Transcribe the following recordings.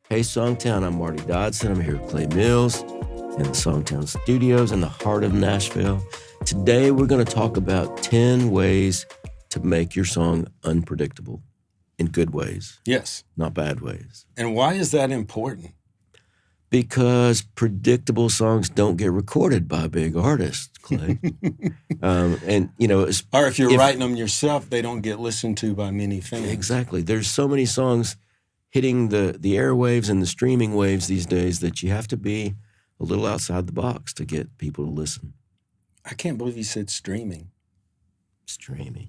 Hey, SongTown, I'm Marty Dodson. I'm here at Clay Mills in the SongTown studios in the heart of Nashville. Today, we're going to talk about 10 ways to make your song unpredictable in good ways. Yes. Not bad ways. And why is that important? Because predictable songs don't get recorded by big artists, Clay. Or if you're writing them yourself, they don't get listened to by many fans. Exactly. There's so many songs hitting the airwaves and the streaming waves these days that you have to be a little outside the box to get people to listen. I can't believe you said streaming. Streaming.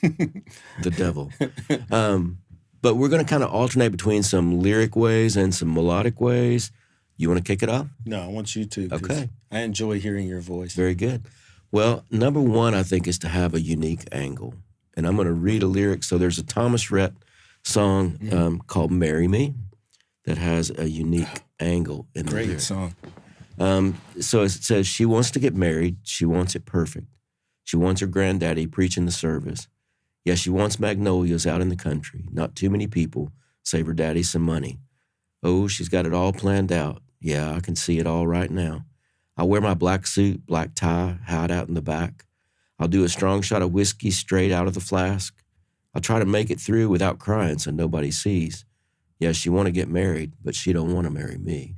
The devil. But we're going to kind of alternate between some lyric ways and some melodic ways. You want to kick it off? No, I want you to. Okay. I enjoy hearing your voice. Very good. Well, number one, I think, is to have a unique angle. And I'm going to read a lyric. So there's a Thomas Rhett song called Marry Me that has a unique angle in the lyric. Great song. So it says, she wants to get married. She wants it perfect. She wants her granddaddy preaching the service. Yeah, she wants magnolias out in the country. Not too many people. Save her daddy some money. Oh, she's got it all planned out. Yeah, I can see it all right now. I'll wear my black suit, black tie, hide out in the back. I'll do a strong shot of whiskey straight out of the flask. I'll try to make it through without crying so nobody sees. Yeah, she want to get married, but she don't want to marry me.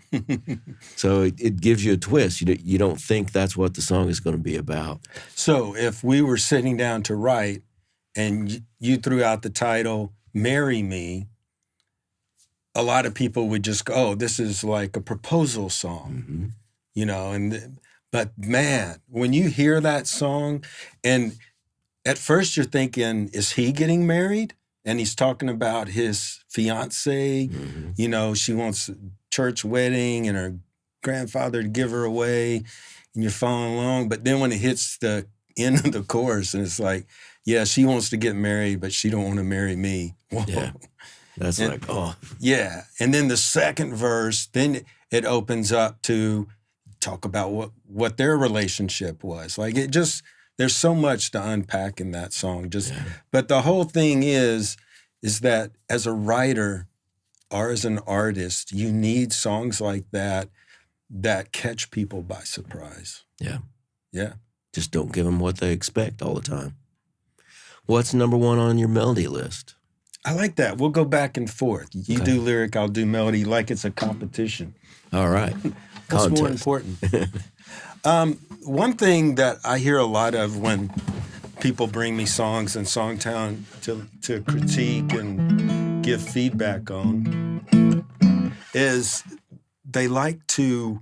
So it gives you a twist. You don't think that's what the song is going to be about. So if we were sitting down to write and you threw out the title, Marry Me, a lot of people would just go, oh, this is like a proposal song, but man, when you hear that song, and at first you're thinking, is he getting married? And he's talking about his fiance, she wants a church wedding and her grandfather to give her away, and you're following along. But then when it hits the end of the chorus and it's like, yeah, she wants to get married, but she don't want to marry me. Whoa. Yeah. That's Yeah. And then the second verse, then it opens up to talk about what their relationship was. Like there's so much to unpack in that song. But the whole thing is that as a writer or as an artist, you need songs like that catch people by surprise. Yeah. Yeah. Just don't give them what they expect all the time. What's number one on your melody list? I like that. We'll go back and forth. You do lyric, I'll do melody, like it's a competition. All right. What's more important? One thing that I hear a lot of when people bring me songs in SongTown to critique and give feedback on is they like to,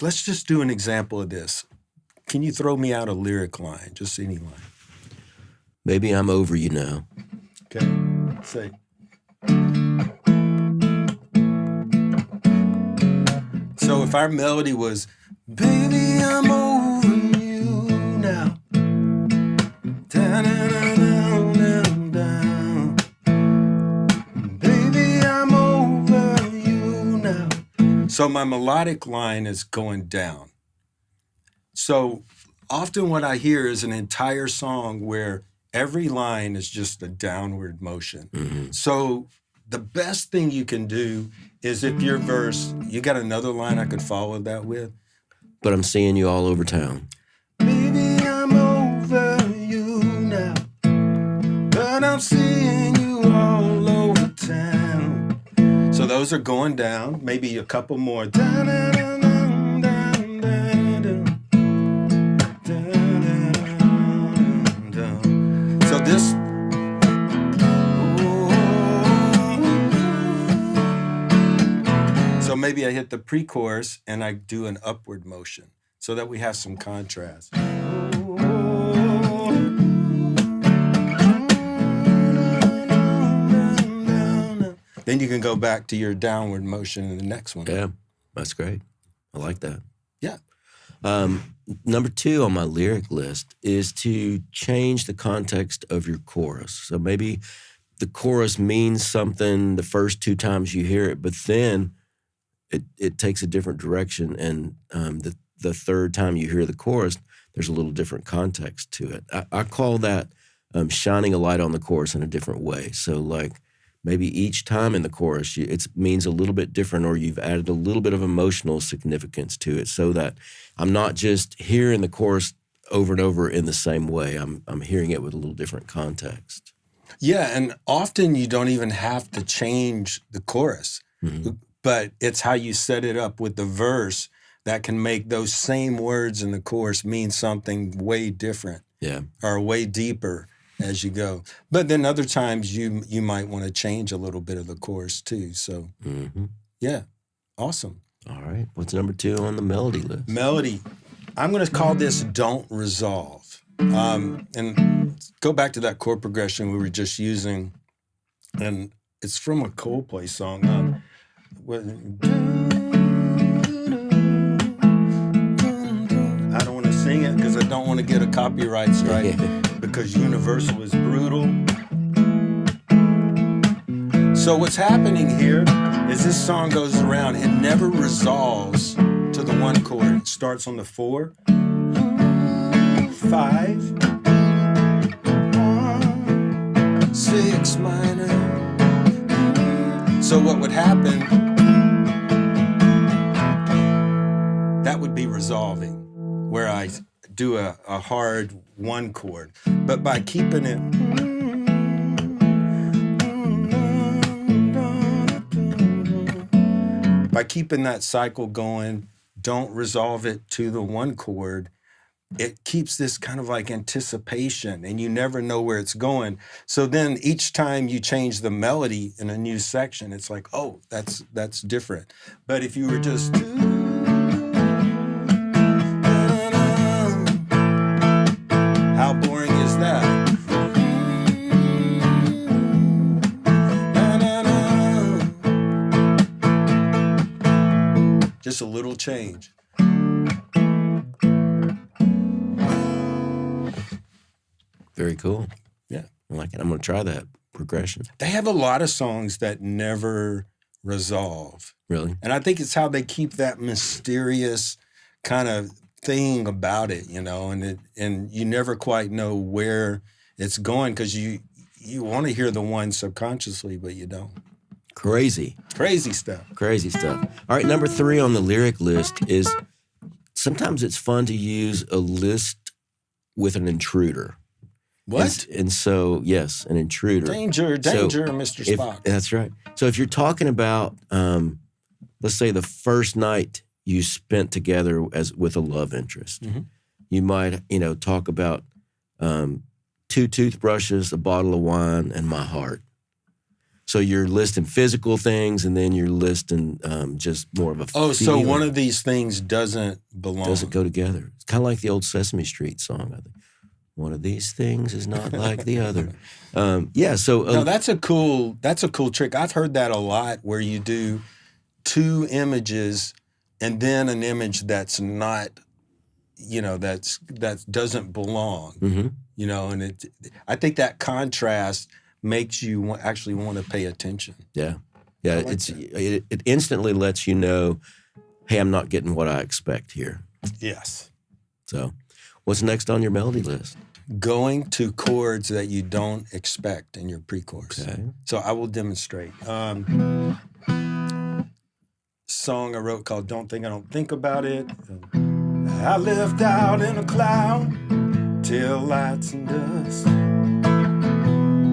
let's just do an example of this. Can you throw me out a lyric line, just any line? Maybe I'm over you now. Okay, say. So if our melody was, baby, I'm over you now. Down, down, down, down. Baby, I'm over you now. So my melodic line is going down. So often what I hear is an entire song where every line is just a downward motion. Mm-hmm. So the best thing you can do is if your verse, you got another line I could follow that with? But I'm seeing you all over town. Baby, I'm over you now. But I'm seeing you all over town. So those are going down. Maybe a couple more. Down, down, down, down, down, down, down. So this. So maybe I hit the pre-chorus and I do an upward motion so that we have some contrast. Then you can go back to your downward motion in the next one. Yeah, that's great. I like that. Yeah. Number two on my lyric list is to change the context of your chorus. So maybe the chorus means something the first two times you hear it, but then it takes a different direction, and the third time you hear the chorus, there's a little different context to it. I call that shining a light on the chorus in a different way. So like maybe each time in the chorus it means a little bit different, or you've added a little bit of emotional significance to it, so that I'm not just hearing the chorus over and over in the same way. I'm hearing it with a little different context. Yeah, and often you don't even have to change the chorus, but it's how you set it up with the verse that can make those same words in the chorus mean something way different, or way deeper as you go. But then other times you might want to change a little bit of the chorus too. So, yeah, awesome. All right, what's number 2 on the melody list? Melody. I'm going to call this Don't Resolve. And go back to that chord progression we were just using, and it's from a Coldplay song. I don't want to sing it because I don't want to get a copyright strike because Universal is brutal. So what's happening here is this song goes around. It never resolves to the one chord. It starts on the 4, 5, 1, 6 minor. So what would happen, that would be resolving, where I do a hard 1 chord. But by keeping it, that cycle going, don't resolve it to the 1 chord, it keeps this kind of like anticipation, and you never know where it's going. So then each time you change the melody in a new section, it's like, oh, that's different. But if you were just, how boring is that? Just a little change. Very cool. Yeah. I like it. I'm going to try that progression. They have a lot of songs that never resolve. Really? And I think it's how they keep that mysterious kind of thing about it, and you never quite know where it's going because you want to hear the one subconsciously, but you don't. Crazy stuff. Crazy stuff. All right, number 3 on the lyric list is sometimes it's fun to use a list with an intruder. What? And so, yes, an intruder. Danger, Mr. Spock. That's right. So if you're talking about, let's say the first night you spent together with a love interest, you might, talk about 2 toothbrushes, a bottle of wine, and my heart. So you're listing physical things, and then you're listing just more of a feeling. So one of these things doesn't belong. Doesn't go together. It's kind of like the old Sesame Street song, I think. One of these things is not like the other. So no, that's a cool trick. I've heard that a lot, where you do 2 images and then an image that's not, that doesn't belong. And I think that contrast makes you actually want to pay attention. Yeah. It instantly lets you know, hey, I'm not getting what I expect here. Yes. So, what's next on your melody list? Going to chords that you don't expect in your pre-chorus. Okay. So I will demonstrate. Song I wrote called Don't Think I Don't Think About It. I lived out in a cloud, tail lights and dust.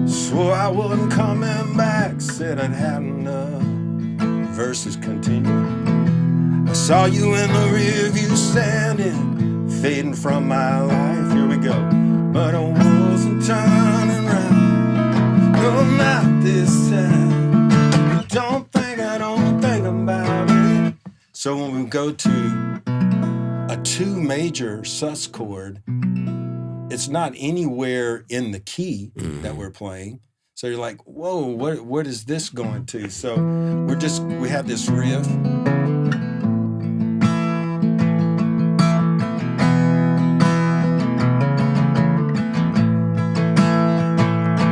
Swore I wasn't coming back, said I'd had enough. Verses continue. I saw you in the rearview standing, fading from my life. Here we go. But I wasn't turning round. No, not this time. Don't think I don't think about it. So when we go to a 2 major sus chord, it's not anywhere in the key that we're playing. So you're like, whoa, what is this going to? So we have this riff.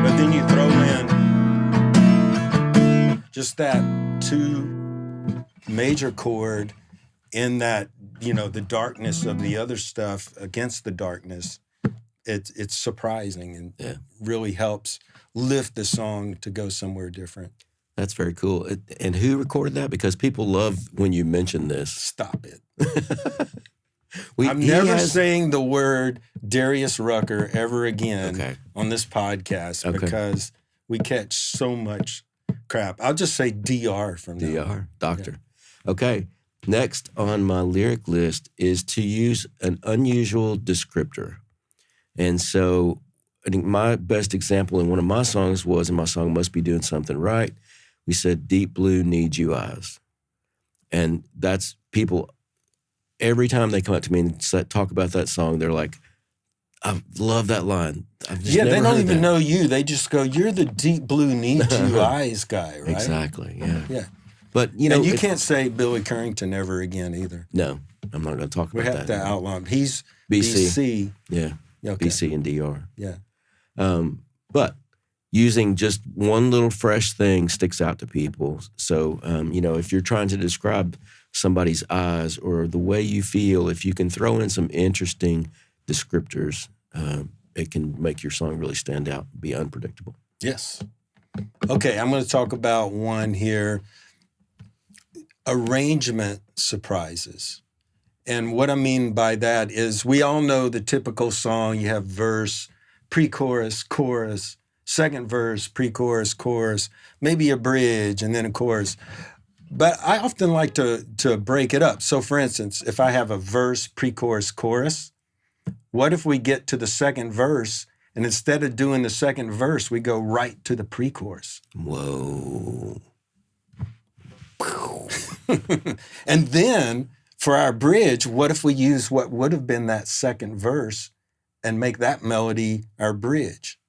But then you throw in just that 2 major chord in that, the darkness of the other stuff against the darkness. It's surprising and really helps lift the song to go somewhere different. That's very cool. And who recorded that? Because people love when you mention this. Stop it. I'm never saying the word Darius Rucker ever again on this podcast because we catch so much crap. I'll just say DR from now on. DR, doctor. Yeah. Okay. Next on my lyric list is to use an unusual descriptor. And so I think my best example in one of my songs was, in my song Must Be Doing Something Right, we said, deep blue need you eyes. And that's people, every time they come up to me and talk about that song, they're like, I love that line. They don't even know you. They just go, you're the deep blue need you eyes guy, right? Exactly, yeah. Yeah. But, you know. And you can't say Billy Currington ever again either. No, I'm not going to talk about that. We have to outlaw him. He's BC. Yeah, okay. BC and DR. Yeah. But using just one little fresh thing sticks out to people. So, you know, if you're trying to describe somebody's eyes or the way you feel, if you can throw in some interesting descriptors, it can make your song really stand out, be unpredictable. Yes. Okay, I'm going to talk about one here. Arrangement surprises. And what I mean by that is we all know the typical song. You have verse, pre-chorus, chorus, second verse, pre-chorus, chorus, maybe a bridge, and then a chorus. But I often like to break it up. So, for instance, if I have a verse, pre-chorus, chorus, what if we get to the second verse, and instead of doing the second verse, we go right to the pre-chorus? Whoa. And then, for our bridge, what if we use what would have been that second verse and make that melody our bridge?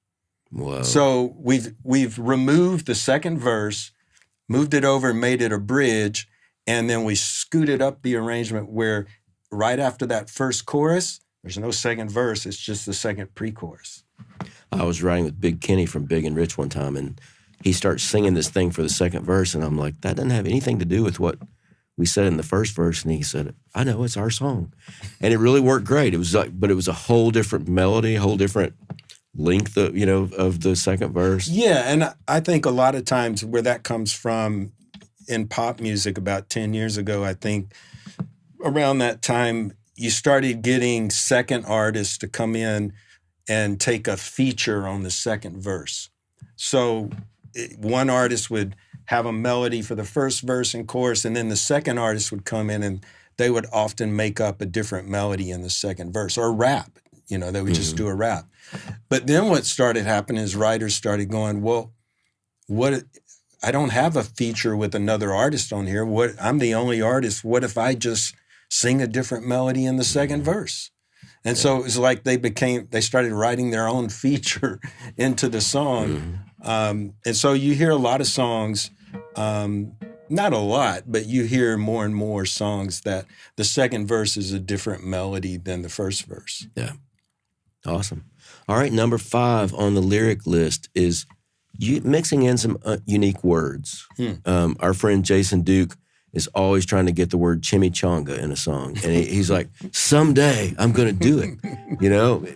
Whoa. So we've removed the second verse, moved it over and made it a bridge, and then we scooted up the arrangement where right after that first chorus, there's no second verse, it's just the second pre-chorus. I was riding with Big Kenny from Big and Rich one time, and he starts singing this thing for the second verse, and I'm like, that doesn't have anything to do with what we said in the first verse. And he said, I know, it's our song. And it really worked great. It was like, but it was a whole different melody, a whole different length of, you know, of the second verse. Yeah, and I think a lot of times where that comes from in pop music about 10 years ago, I think around that time, you started getting second artists to come in and take a feature on the second verse. So one artist would have a melody for the first verse and chorus, and then the second artist would come in and they would often make up a different melody in the second verse, or rap. You know, they would just do a rap. But then what started happening is writers started going, well, I don't have a feature with another artist on here. I'm the only artist. What if I just sing a different melody in the second verse? And so it was like they started writing their own feature into the song. And so you hear a lot of songs, not a lot, but you hear more and more songs that the second verse is a different melody than the first verse. Yeah. Awesome. All right, number 5 on the lyric list is mixing in some unique words. Our friend Jason Duke is always trying to get the word chimichanga in a song. And he's like, someday I'm going to do it, you know?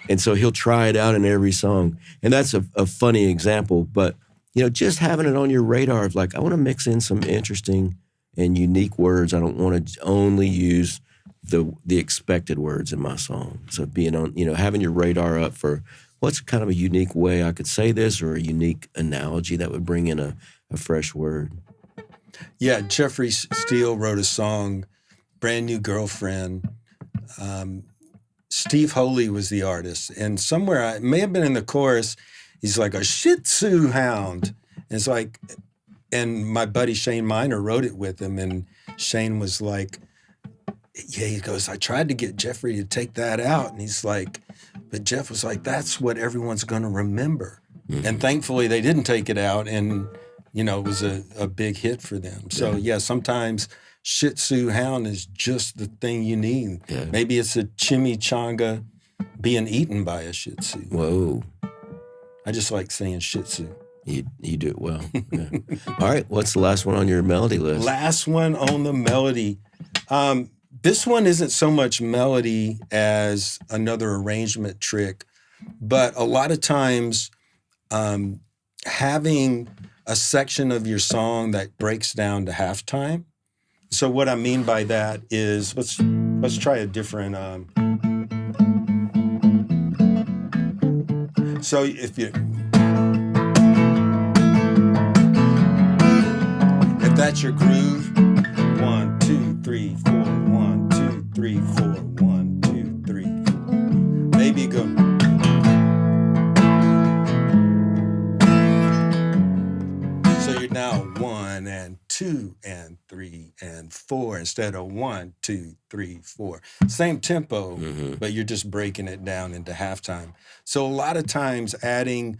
And so he'll try it out in every song. And that's a funny example. But, you know, just having it on your radar of like, I want to mix in some interesting and unique words. I don't want to only use the expected words in my song. So being on, you know, having your radar up for what's kind of a unique way I could say this, or a unique analogy that would bring in a fresh word. Yeah, Jeffrey Steele wrote a song, Brand New Girlfriend. Steve Holy was the artist. And somewhere, it may have been in the chorus, he's like, a Shih Tzu hound. And it's like, and my buddy Shane Miner wrote it with him. And Shane was like, yeah, he goes, I tried to get Jeffrey to take that out. And he's like, but Jeff was like, that's what everyone's going to remember. And thankfully, they didn't take it out. And you know, it was a big hit for them. So, yeah, sometimes Shih Tzu hound is just the thing you need. Yeah. Maybe it's a chimichanga being eaten by a Shih Tzu. Whoa. I just like saying Shih Tzu. You do it well. Yeah. All right, what's the last one on your melody list? Last one on the melody. This one isn't so much melody as another arrangement trick, but a lot of times having a section of your song that breaks down to halftime. So what I mean by that is, let's try a different. So if that's your groove, 1, 2, 3, 4, 1, 2, 3, 4, 1, 2, 3, 4. Maybe go. So you're now 1 and 2 and 3 and 4 instead of 1, 2, 3, 4. Same tempo, but you're just breaking it down into halftime. So a lot of times adding,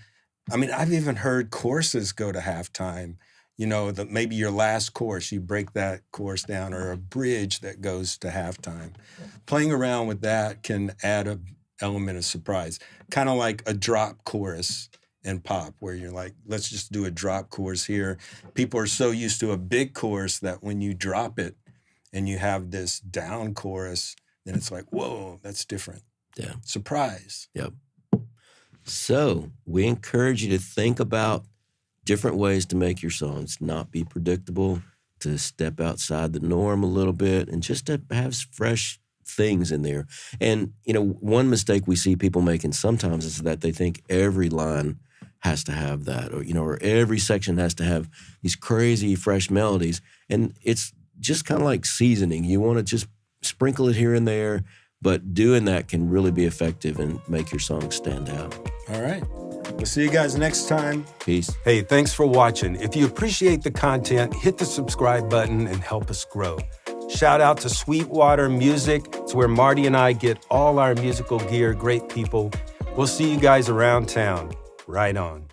I've even heard choruses go to halftime. Maybe your last chorus, you break that chorus down, or a bridge that goes to halftime. Playing around with that can add an element of surprise, kind of like a drop chorus in pop, where you're like, let's just do a drop chorus here. People are so used to a big chorus that when you drop it and you have this down chorus, then it's like, whoa, that's different. Yeah. Surprise. Yep. So we encourage you to think about different ways to make your songs not be predictable, to step outside the norm a little bit, and just to have fresh things in there. And, one mistake we see people making sometimes is that they think every line has to have that, or every section has to have these crazy fresh melodies. And it's just kind of like seasoning. You want to just sprinkle it here and there, but doing that can really be effective and make your song stand out. All right. We'll see you guys next time. Peace. Hey, thanks for watching. If you appreciate the content, hit the subscribe button and help us grow. Shout out to Sweetwater Music. It's where Marty and I get all our musical gear. Great people. We'll see you guys around town. Right on.